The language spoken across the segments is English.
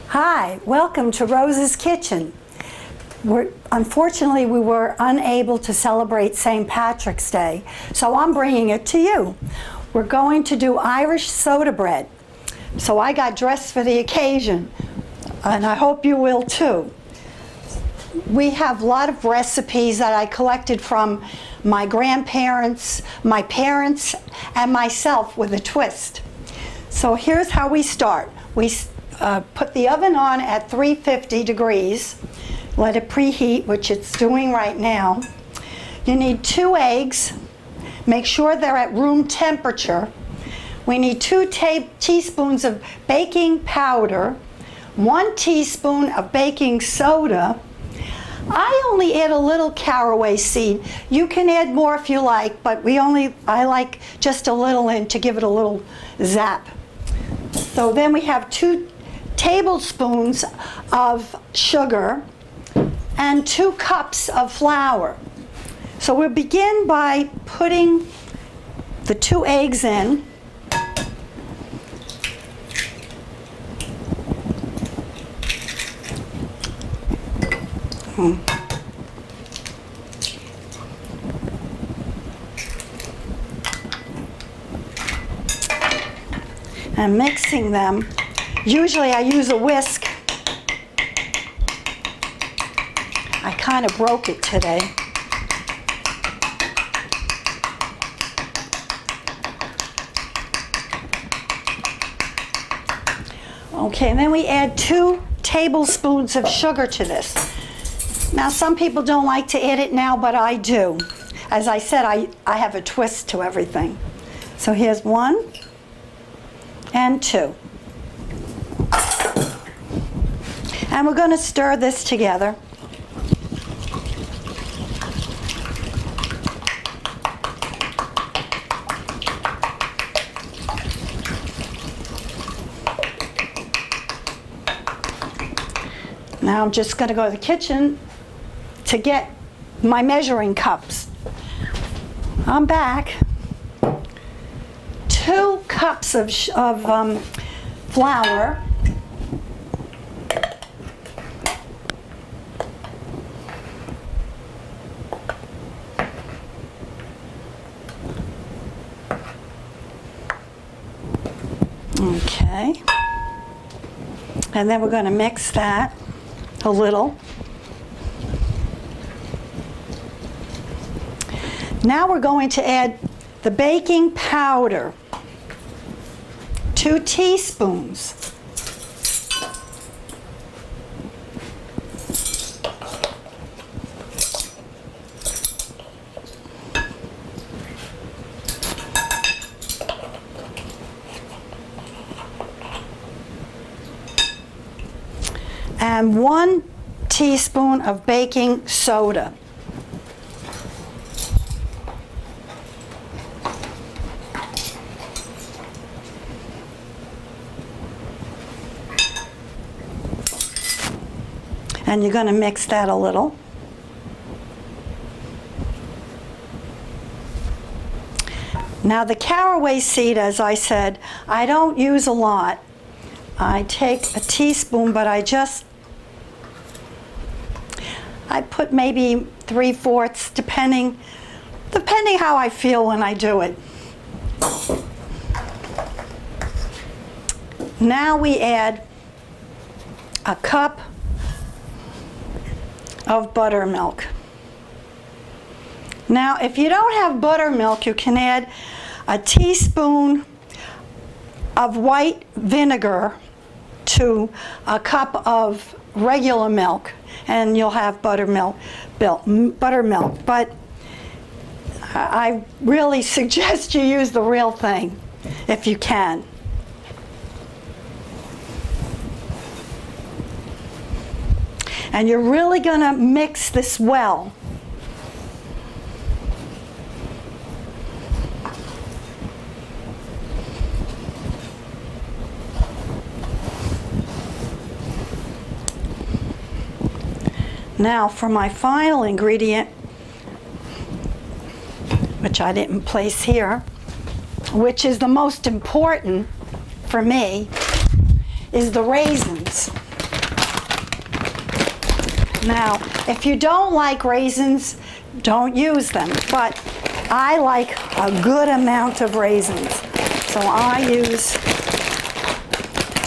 Hi, welcome to Rose's Kitchen. Unfortunately, we were unable to celebrate St. Patrick's Day, so I'm bringing it to you. We're going to do Irish soda bread. So I got dressed for the occasion, and I hope you will too. We have a lot of recipes that I collected from my grandparents, my parents, and myself with a twist. So here's how we start. We put the oven on at 350 degrees. Let it preheat, which it's doing right now. You need 2 eggs. Make sure they're at room temperature. We need 2 teaspoons of baking powder, 1 teaspoon of baking soda. I only add a little caraway seed. You can add more if you like, but I like just a little in to give it a little zap. So then we have 2 tablespoons of sugar and 2 cups of flour. So we'll begin by putting the 2 eggs in. And mixing them. Usually I use a whisk. I kind of broke it today. Okay, and then we add 2 tablespoons of sugar to this. Now some people don't like to add it now, but I do. As I said, I have a twist to everything. So here's 1 and 2. And we're going to stir this together. Now I'm just going to go to the kitchen to get my measuring cups. I'm back. 2 cups of flour. Okay. And then we're going to mix that a little. Now we're going to add the baking powder, 2 teaspoons. And 1 teaspoon of baking soda. And you're going to mix that a little. Now the caraway seed, as I said, I don't use a lot. I take a teaspoon, but I put maybe 3/4, depending how I feel when I do it. Now we add a cup of buttermilk. Now, if you don't have buttermilk, you can add a teaspoon of white vinegar to a cup of regular milk, and you'll have buttermilk. But I really suggest you use the real thing if you can. And you're really going to mix this well. Now for my final ingredient, which I didn't place here, which is the most important for me, is the raisins. Now, if you don't like raisins, don't use them, but I like a good amount of raisins. So I use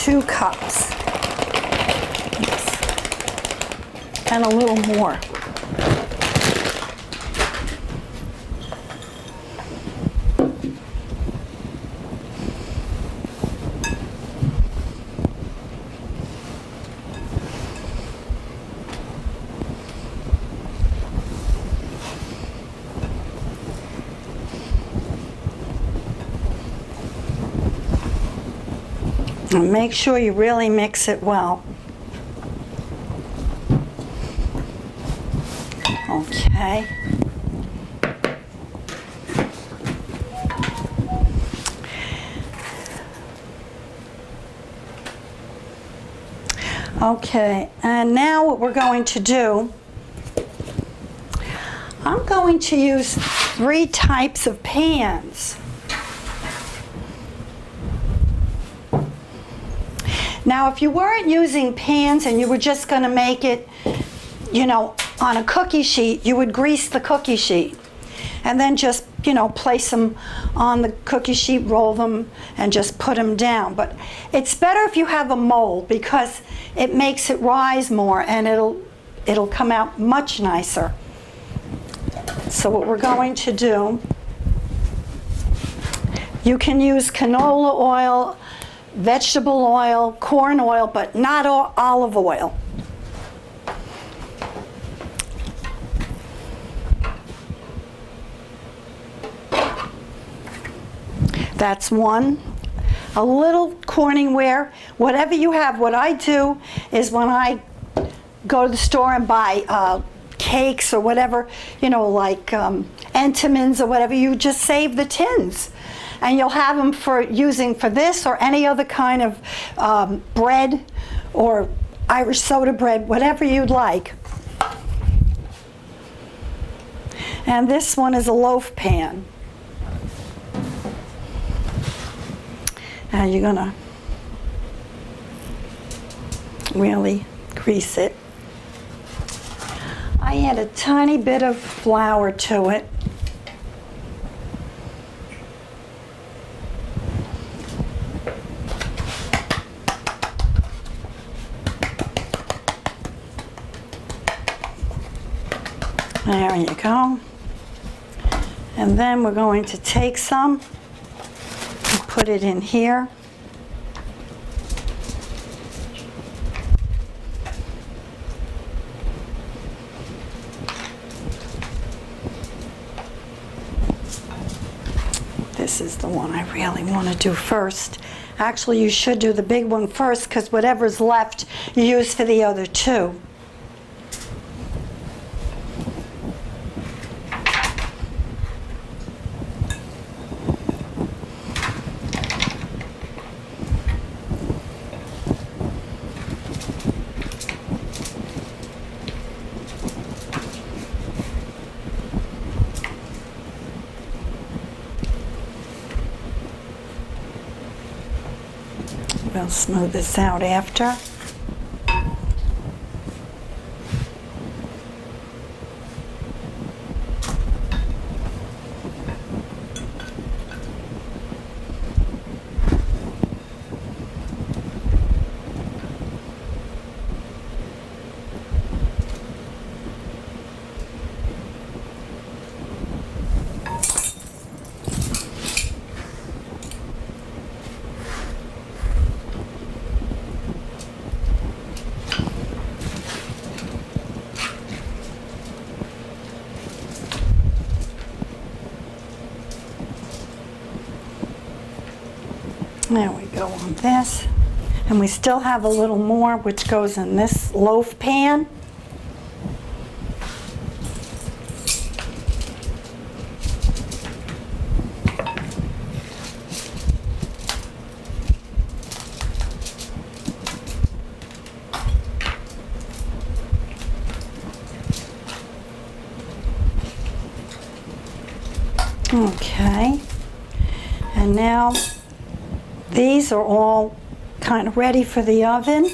2 cups and a little more. And make sure you really mix it well. Okay. Okay, and now what we're going to do, I'm going to use 3 types of pans. Now, if you weren't using pans and you were just going to make it, you know, on a cookie sheet, you would grease the cookie sheet and then just, you know, place them on the cookie sheet, roll them, and just put them down. But it's better if you have a mold because it makes it rise more and it'll come out much nicer. So what we're going to do, you can use canola oil, vegetable oil, corn oil, but not olive oil. That's 1. A little Corningware, whatever you have. What I do is when I go to the store and buy cakes or whatever, you know, like Entenmann's or whatever, you just save the tins. And you'll have them for using for this or any other kind of bread or Irish soda bread, whatever you'd like. And this one is a loaf pan. And you're gonna really grease it. I add a tiny bit of flour to it. There you go. And then we're going to take some and put it in here. This is the one I really want to do first. Actually, you should do the big one first because whatever's left you use for the other 2. We'll smooth this out after. There we go on this. And we still have a little more which goes in this loaf pan. Okay. And now these are all kind of ready for the oven.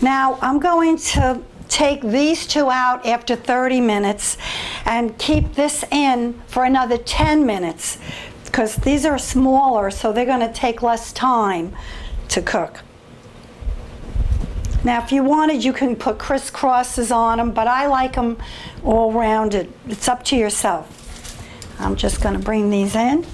Now I'm going to take these two out after 30 minutes and keep this in for another 10 minutes because these are smaller, so they're going to take less time to cook. Now if you wanted, you can put crisscrosses on them, but I like them all rounded. It's up to yourself. I'm just going to bring these in.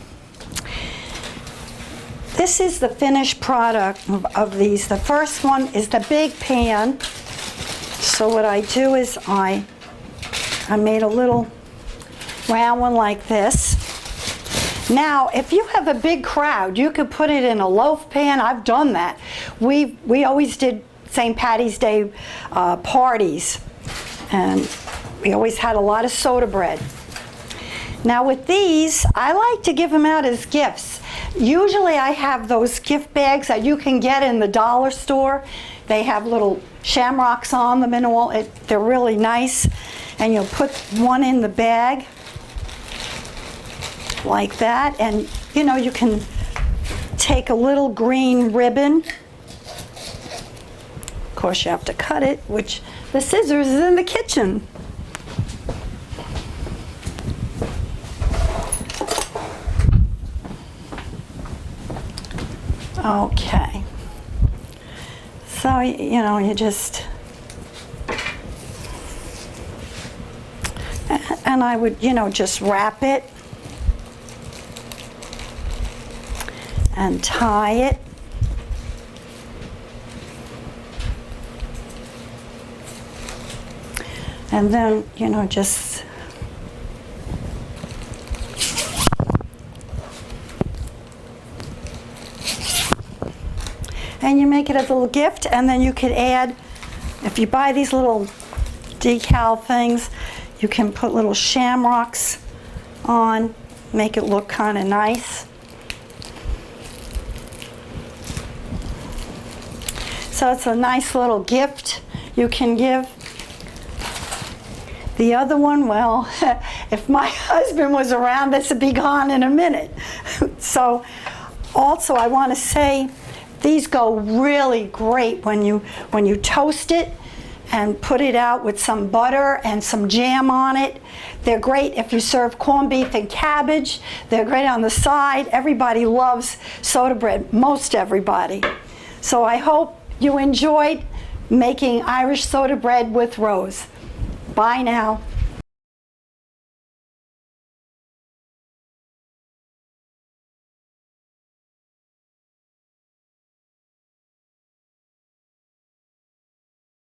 This is the finished product of these. The first one is the big pan. So what I do is I made a little round one like this. Now, if you have a big crowd, you could put it in a loaf pan. I've done that. We always did St. Patty's Day parties, and we always had a lot of soda bread. Now with these, I like to give them out as gifts. Usually I have those gift bags that you can get in the dollar store. They have little shamrocks on them and all. They're really nice. And you'll put one in the bag like that. And you know, you can take a little green ribbon. Of course you have to cut it, which the scissors is in the kitchen. Okay, so you know, you just, and I would, you know, just wrap it and tie it. And then, you know, just and you make it as a little gift, and then you could add, if you buy these little decal things, you can put little shamrocks on, make it look kind of nice. So it's a nice little gift you can give. The other one, well, if my husband was around, this would be gone in a minute. So also I want to say, these go really great when you toast it and put it out with some butter and some jam on it. They're great if you serve corned beef and cabbage. They're great on the side. Everybody loves soda bread, most everybody. So I hope you enjoyed making Irish soda bread with Rose. Bye now.